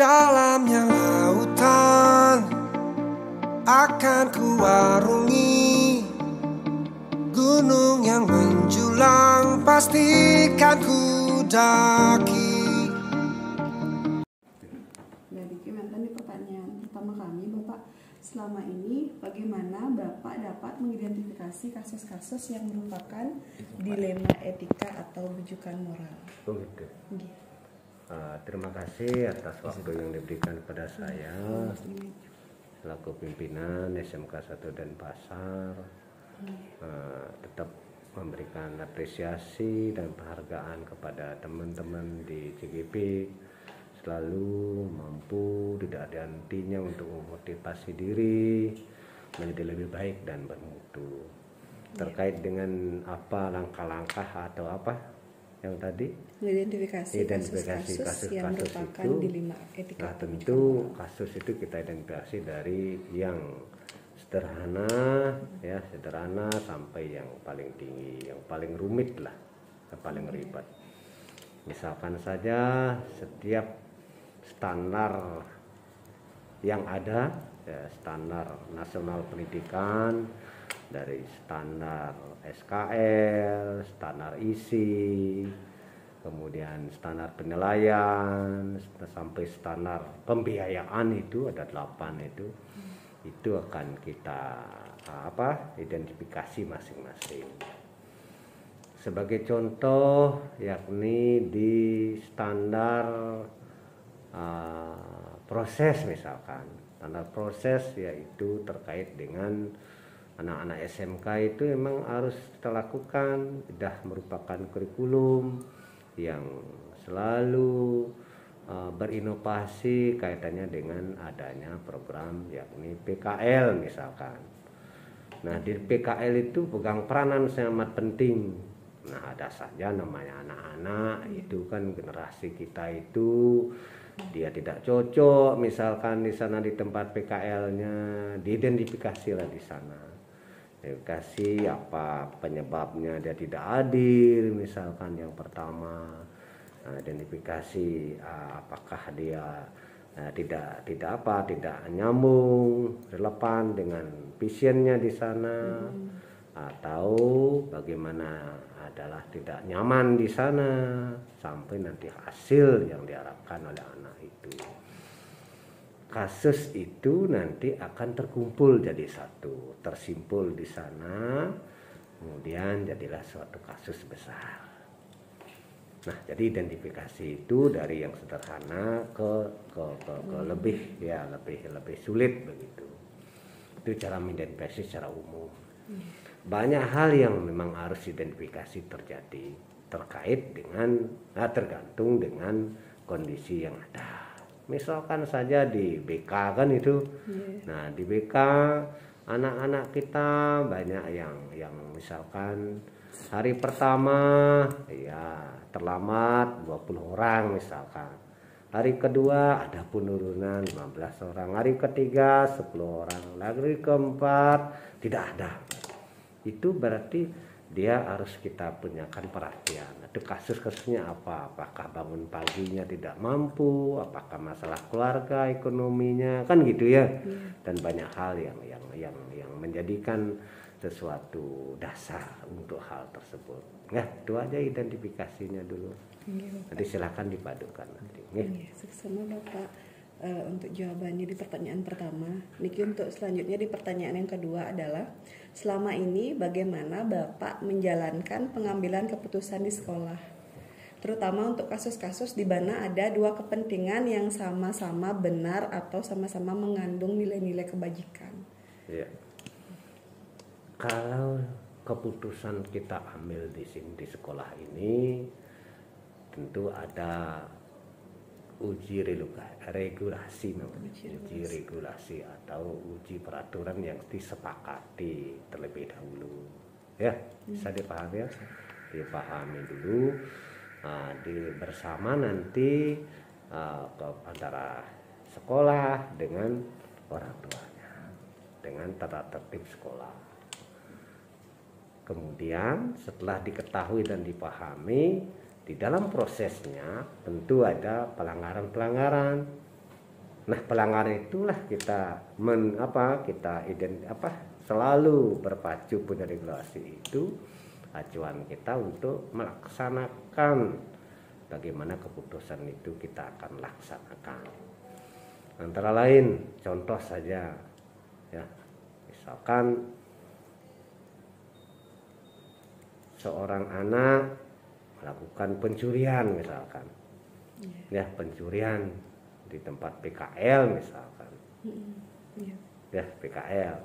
dalamnya lautan akan kuarungi, gunung yang menjulang pastikan ku daki. Dari Kementan, di pertanyaan pertama kami, Bapak, selama ini bagaimana Bapak dapat mengidentifikasi kasus-kasus yang merupakan dilema etika atau rujukan moral? Oh gitu. Terima kasih atas waktu yang diberikan kepada saya selaku pimpinan SMK 1 Denpasar. Tetap memberikan apresiasi dan penghargaan kepada teman-teman di CGP, selalu mampu tidak ada hentinya untuk memotivasi diri menjadi lebih baik dan bermutu. Terkait dengan apa langkah-langkah atau apa yang tadi Identifikasi kasus-kasus yang merupakan itu, dilema etika. nah tentu kasus itu kita identifikasi dari yang sederhana sampai yang paling tinggi, yang paling rumit lah, yang paling ribet. Misalkan saja setiap standar yang ada, standar nasional pendidikan, dari standar SKL, standar ISI, kemudian standar penilaian, sampai standar pembiayaan, itu ada 8 itu akan kita identifikasi masing-masing. Sebagai contoh, yakni di standar proses, misalkan standar proses, yaitu terkait dengan anak-anak SMK itu memang harus kita lakukan, sudah merupakan kurikulum yang selalu berinovasi kaitannya dengan adanya program yakni PKL misalkan. Nah, di PKL itu pegang peranan sangat penting. Nah, ada saja namanya anak-anak itu kan generasi kita itu dia tidak cocok misalkan di sana di tempat PKL-nya, diidentifikasilah di sana. Identifikasi apa penyebabnya dia tidak hadir misalkan yang pertama. Identifikasi apakah dia tidak nyambung, relevan dengan visionnya di sana, atau bagaimana adalah tidak nyaman di sana, sampai nanti hasil yang diharapkan oleh anak itu. Kasus itu nanti akan terkumpul jadi satu, tersimpul di sana, kemudian jadilah suatu kasus besar. Nah, jadi identifikasi itu dari yang sederhana ke lebih sulit begitu. Itu cara mengidentifikasi secara umum. Banyak hal yang memang harus identifikasi terjadi terkait dengan tergantung dengan kondisi yang ada. Misalkan saja di BK kan itu. Nah, di BK anak-anak kita banyak yang misalkan hari pertama ya terlambat 20 orang misalkan. Hari kedua ada penurunan 15 orang, hari ketiga 10 orang, hari keempat tidak ada. Itu berarti dia harus kita punyakan perhatian. Itu kasus-kasusnya apa? Apakah bangun paginya tidak mampu? Apakah masalah keluarga, ekonominya, kan gitu ya. Dan banyak hal yang menjadikan sesuatu dasar untuk hal tersebut. Ya, itu aja identifikasinya dulu. Nanti silakan dipadukan nanti. Sama Bapak untuk jawabannya di pertanyaan pertama. Niki untuk selanjutnya di pertanyaan yang kedua adalah, selama ini bagaimana Bapak menjalankan pengambilan keputusan di sekolah, terutama untuk kasus-kasus di mana ada dua kepentingan yang sama-sama benar atau sama-sama mengandung nilai-nilai kebajikan. Ya. Kalau keputusan kita ambil di sini di sekolah ini, tentu ada uji regulasi atau uji peraturan yang disepakati terlebih dahulu, ya bisa dipahami dulu, bersama nanti antara sekolah dengan orang tuanya, dengan tata tertib sekolah. Kemudian setelah diketahui dan dipahami, di dalam prosesnya tentu ada pelanggaran-pelanggaran. Nah, pelanggaran itulah kita selalu berpacu pada regulasi itu, acuan kita untuk melaksanakan bagaimana keputusan itu kita akan laksanakan. Antara lain, contoh saja, ya, misalkan seorang anak melakukan pencurian misalkan, ya pencurian di tempat PKL misalkan, ya PKL.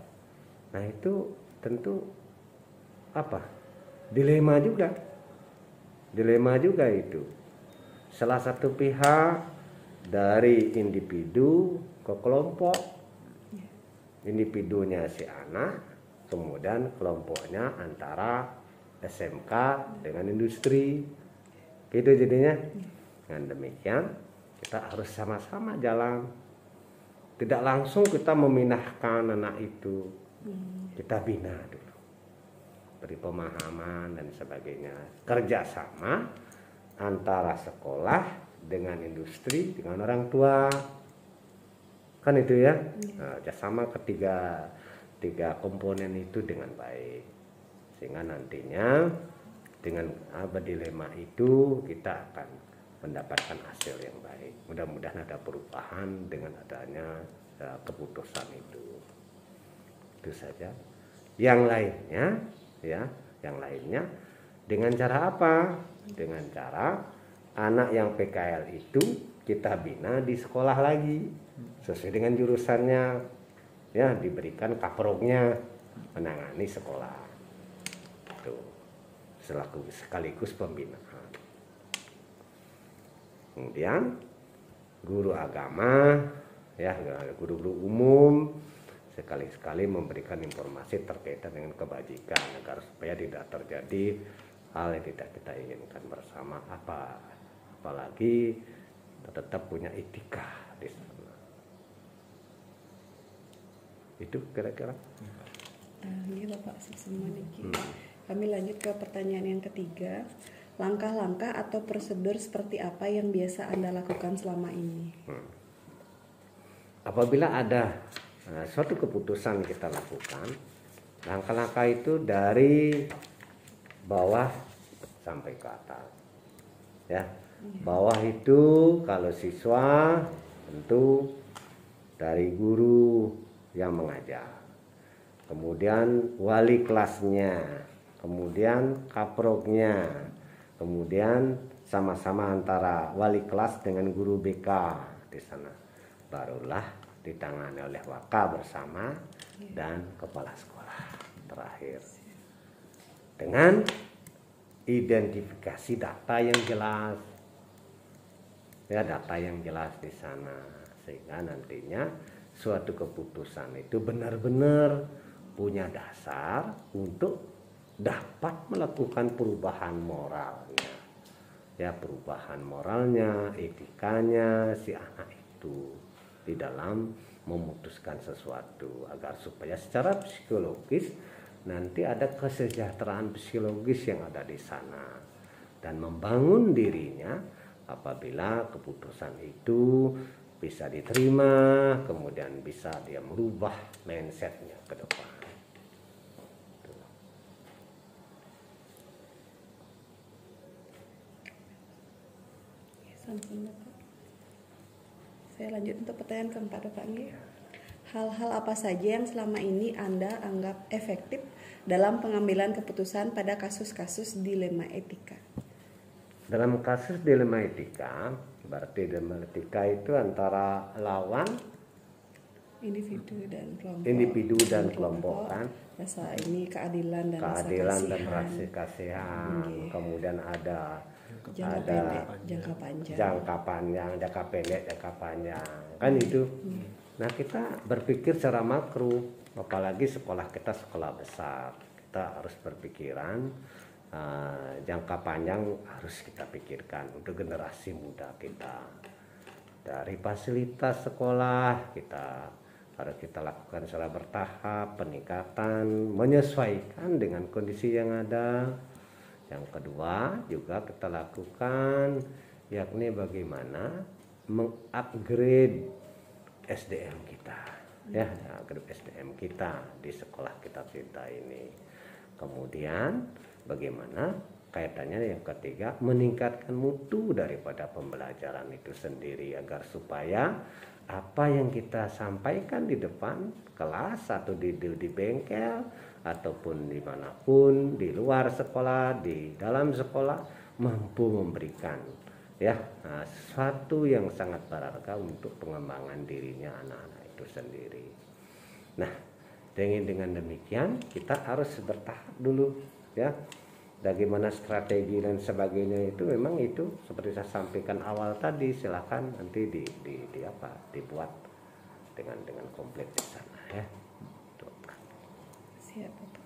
Nah itu tentu dilema juga itu. Salah satu pihak dari individu ke kelompok, individunya si anak, kemudian kelompoknya antara SMK dengan industri, gitu jadinya. Dengan demikian kita harus sama-sama jalan, tidak langsung kita memindahkan anak itu, kita bina dulu, beri pemahaman dan sebagainya, kerjasama antara sekolah dengan industri dengan orang tua, kan itu ya. Kerjasama tiga komponen itu dengan baik, sehingga nantinya dengan dilema itu kita akan mendapatkan hasil yang baik. Mudah-mudahan ada perubahan dengan adanya keputusan itu. Itu saja. Yang lainnya dengan cara apa? Dengan cara anak yang PKL itu kita bina di sekolah lagi sesuai dengan jurusannya, ya, diberikan kaproknya menangani sekolah itu sekaligus pembinaan. Kemudian guru agama, ya, guru-guru umum sekali-sekali memberikan informasi terkaitan dengan kebajikan agar supaya tidak terjadi hal yang tidak kita inginkan bersama, apalagi tetap punya etika di sana. Itu kira-kira. Iya Bapak, semua Niki. Kami lanjut ke pertanyaan yang ketiga. Langkah-langkah atau prosedur seperti apa yang biasa Anda lakukan selama ini? Apabila ada suatu keputusan kita lakukan, langkah-langkah itu dari bawah sampai ke atas, ya. Bawah itu kalau siswa tentu dari guru yang mengajar, kemudian wali kelasnya, kemudian kaproknya, kemudian sama-sama antara wali kelas dengan guru BK di sana, barulah ditangani oleh waka bersama dan kepala sekolah terakhir dengan identifikasi data yang jelas, ya, data yang jelas di sana, sehingga nantinya suatu keputusan itu benar-benar punya dasar untuk dapat melakukan perubahan moralnya, ya, perubahan moralnya, etikanya si anak itu di dalam memutuskan sesuatu, agar supaya secara psikologis nanti ada kesejahteraan psikologis yang ada di sana dan membangun dirinya apabila keputusan itu bisa diterima, kemudian bisa dia merubah mindsetnya ke depan. Saya lanjut untuk pertanyaan keempat, Bapak. Hal-hal apa saja yang selama ini Anda anggap efektif dalam pengambilan keputusan pada kasus-kasus dilema etika? Dalam kasus dilema etika, berarti dilema etika itu antara lawan, individu dan kelompok kan. Rasa ini keadilan dan rasa kasihan. Kemudian ada jangka panjang, jangka pendek, jangka panjang, kan itu. Nah, kita berpikir secara makro, apalagi sekolah kita sekolah besar, kita harus berpikiran jangka panjang harus kita pikirkan untuk generasi muda kita. Dari fasilitas sekolah harus kita lakukan secara bertahap, peningkatan, menyesuaikan dengan kondisi yang ada. Yang kedua juga kita lakukan yakni bagaimana mengupgrade SDM kita, ya, grup SDM kita di sekolah kita cinta ini. Kemudian bagaimana kaitannya yang ketiga, meningkatkan mutu daripada pembelajaran itu sendiri agar supaya apa yang kita sampaikan di depan kelas atau di bengkel ataupun dimanapun, di luar sekolah, di dalam sekolah, mampu memberikan sesuatu yang sangat berharga untuk pengembangan dirinya anak-anak itu sendiri. Nah, dengan demikian kita harus bertahap dulu, ya. Bagaimana strategi dan sebagainya itu memang itu seperti saya sampaikan awal tadi, silakan nanti dibuat dengan komplit di sana, ya. Siap, Bapak.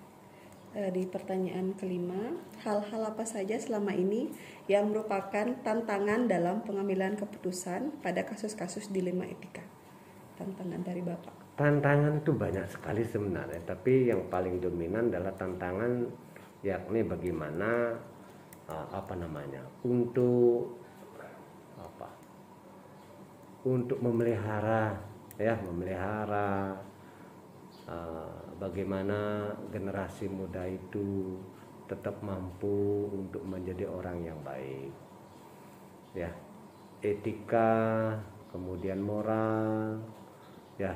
Di pertanyaan kelima, hal-hal apa saja selama ini yang merupakan tantangan dalam pengambilan keputusan pada kasus-kasus dilema etika? Tantangan dari Bapak. Tantangan itu banyak sekali sebenarnya, tapi yang paling dominan adalah tantangan yakni bagaimana untuk memelihara bagaimana generasi muda itu tetap mampu untuk menjadi orang yang baik, ya, etika, kemudian moral, ya,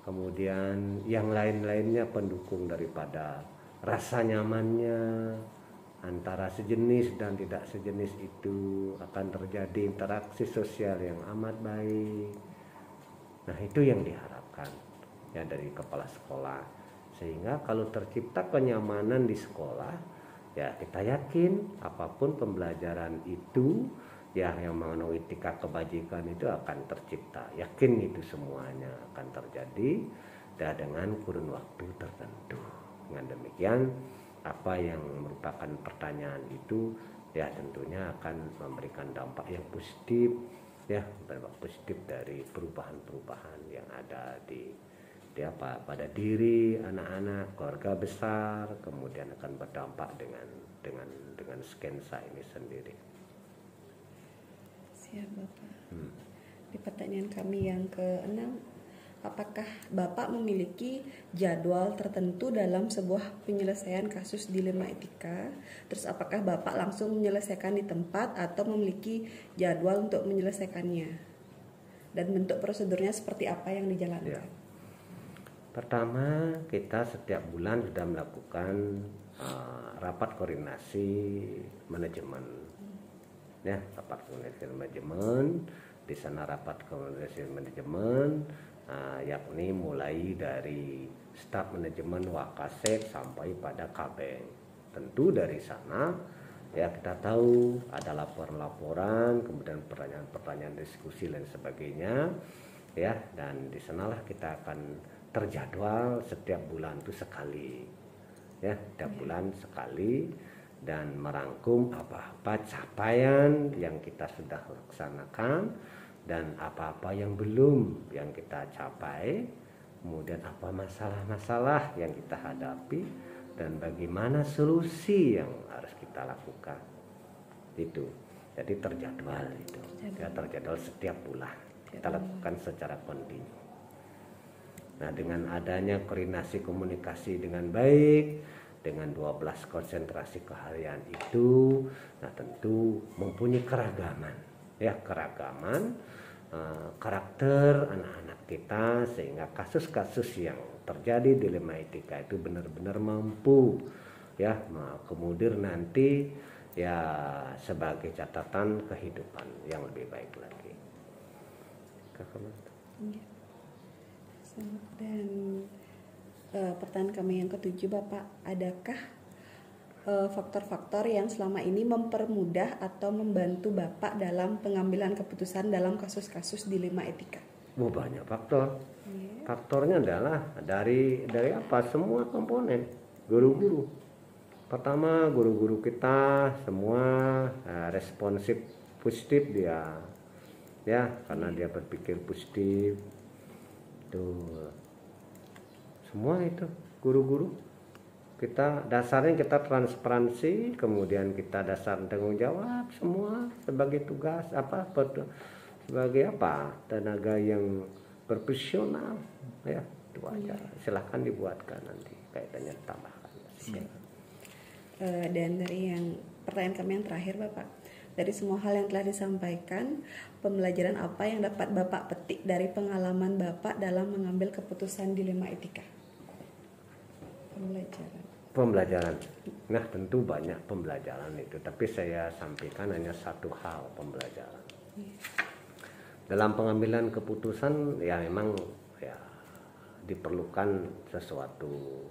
kemudian yang lain-lainnya pendukung daripada rasa nyamannya antara sejenis dan tidak sejenis itu, akan terjadi interaksi sosial yang amat baik. Nah, itu yang diharapkan, ya, dari kepala sekolah, sehingga kalau tercipta kenyamanan di sekolah, ya, kita yakin apapun pembelajaran itu, ya, yang mengandung etika kebajikan itu akan tercipta. Yakin itu semuanya akan terjadi dan dengan kurun waktu tertentu. Dengan demikian, apa yang merupakan pertanyaan itu, ya, tentunya akan memberikan dampak yang positif, ya, dampak positif dari perubahan-perubahan yang ada pada diri anak-anak, keluarga besar, kemudian akan berdampak dengan skena ini sendiri. Siap, Bapak. Di pertanyaan kami yang ke-6, apakah Bapak memiliki jadwal tertentu dalam sebuah penyelesaian kasus dilema etika? Terus apakah Bapak langsung menyelesaikan di tempat atau memiliki jadwal untuk menyelesaikannya? Dan bentuk prosedurnya seperti apa yang dijalankan? Ya. Pertama, kita setiap bulan sudah melakukan rapat koordinasi manajemen. Ya, rapat koordinasi manajemen. Di sana rapat koordinasi manajemen yakni mulai dari staf manajemen Wakasek sampai pada Kabeng. Tentu dari sana, ya, kita tahu ada laporan-laporan, kemudian pertanyaan-pertanyaan, diskusi dan sebagainya, ya, dan di sanalah kita akan terjadwal setiap bulan itu sekali, ya, setiap bulan sekali, dan merangkum apa-apa capaian yang kita sudah laksanakan dan apa-apa yang belum yang kita capai, kemudian apa masalah-masalah yang kita hadapi dan bagaimana solusi yang harus kita lakukan. Itu jadi terjadwal itu, ya, terjadwal setiap bulan kita lakukan secara kontinu. Nah, dengan adanya koordinasi komunikasi dengan baik dengan 12 konsentrasi keharian itu, nah, tentu mempunyai keragaman, ya, karakter anak-anak kita, sehingga kasus-kasus yang terjadi dilema etika itu benar-benar mampu, ya, kemudian nanti, ya, sebagai catatan kehidupan yang lebih baik lagi. Dan pertanyaan kami yang ke-7, Bapak, adakah faktor-faktor yang selama ini mempermudah atau membantu Bapak dalam pengambilan keputusan dalam kasus-kasus dilema etika? Banyak faktor. Faktornya adalah dari apa? Semua komponen. Guru-guru. Pertama, guru-guru kita semua responsif, positif dia, ya, karena dia berpikir positif. Tuh, semua itu guru-guru kita dasarnya kita transparansi, kemudian kita dasar tanggung jawab semua sebagai tugas sebagai tenaga yang profesional ya, itu aja. Silahkan dibuatkan nanti kaitannya tambahkan. Dan dari yang pertanyaan kami yang terakhir Bapak, dari semua hal yang telah disampaikan, pembelajaran apa yang dapat Bapak petik dari pengalaman Bapak dalam mengambil keputusan dilema etika? Pembelajaran. Nah, tentu banyak pembelajaran itu, tapi saya sampaikan hanya satu hal pembelajaran. Dalam pengambilan keputusan ya memang ya diperlukan sesuatu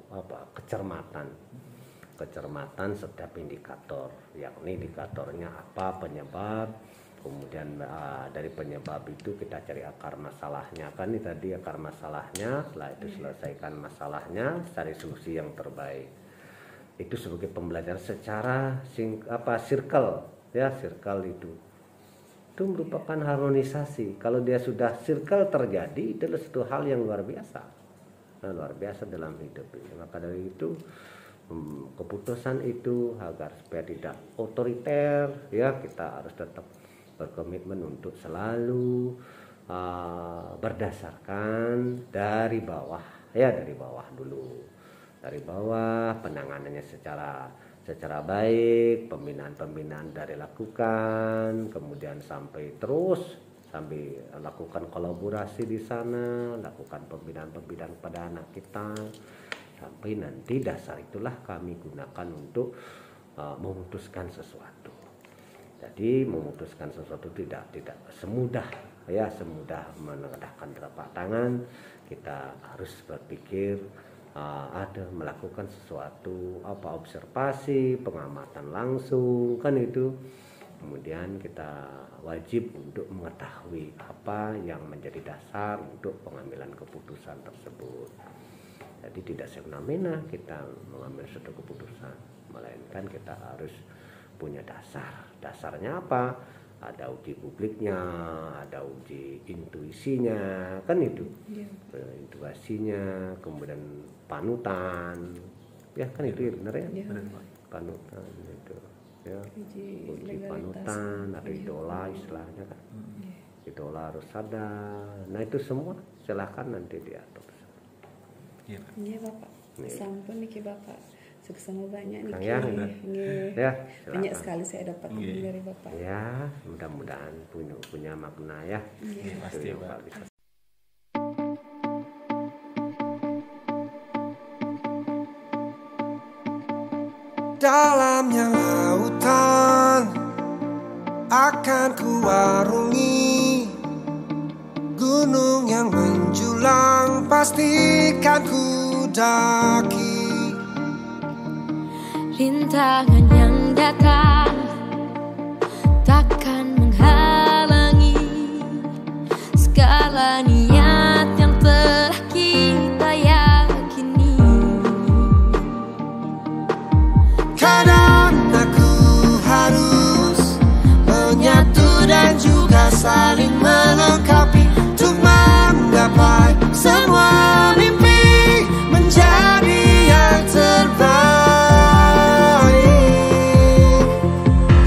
kecermatan setiap indikator, yakni indikatornya apa, penyebab, kemudian dari penyebab itu kita cari akar masalahnya, kan ini tadi akar masalahnya, setelah itu selesaikan masalahnya, cari solusi yang terbaik. Itu sebagai pembelajaran secara circle itu merupakan harmonisasi. Kalau dia sudah circle terjadi, itu adalah satu hal yang luar biasa dalam hidup ini. Maka dari itu keputusan itu agar supaya tidak otoriter, ya kita harus tetap berkomitmen untuk selalu berdasarkan dari bawah dulu, dari bawah, penanganannya secara baik, pembinaan dari lakukan, kemudian sampai lakukan kolaborasi di sana, lakukan pembinaan pada anak kita, sampai nanti dasar itulah kami gunakan untuk memutuskan sesuatu. Jadi memutuskan sesuatu tidak semudah menengadahkan telapak tangan. Kita harus berpikir, melakukan sesuatu observasi, pengamatan langsung, kan itu. Kemudian kita wajib untuk mengetahui apa yang menjadi dasar untuk pengambilan keputusan tersebut. Jadi tidak semena-mena kita mengambil suatu keputusan, melainkan kita harus punya dasar. Dasarnya apa? Ada uji publiknya, ada uji intuisinya, kan itu. Intuisinya, kemudian panutan, ya kan itu ya, benar ya? Panutan itu, ya. Uji panutan, ada idola istilahnya kan. Idola harus ada. Nah itu semua silahkan nanti diatur. Iya Bapak. Sampun niki Bapak. Sukses banyak niki. Ya, banyak sekali saya dapat dari Bapak. Ya, mudah-mudahan punya makna ya. Pasti Pak. Dalamnya lautan akan kuarungi, gunung yang menjulang pastikan ku daki. Rintangan yang datang takkan menghalangi segala niat yang telah kita yakini. Kadang aku harus menyatu dan juga saling melengkapi untuk menggapai semua mimpi menjadi yang terbaik.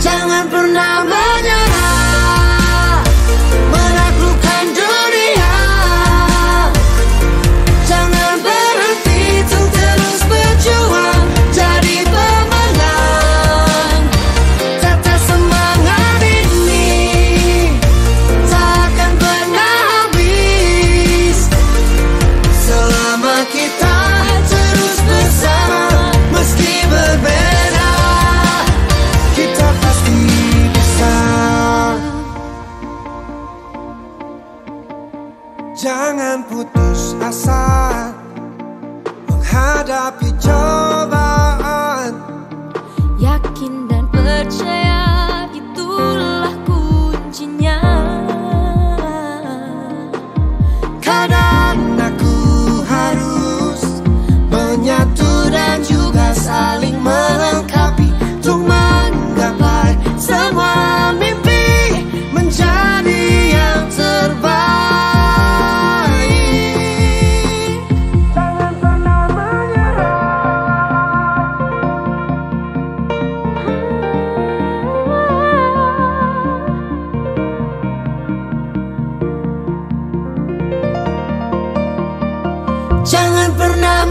Jangan pernah menyerah, menaklukkan dunia. Jangan berhenti untuk terus berjuang, jadi pemenang. Tetap semangat ini takkan pernah habis selama kita terus bersama. Meski berbeda, kita pasti bisa. pernah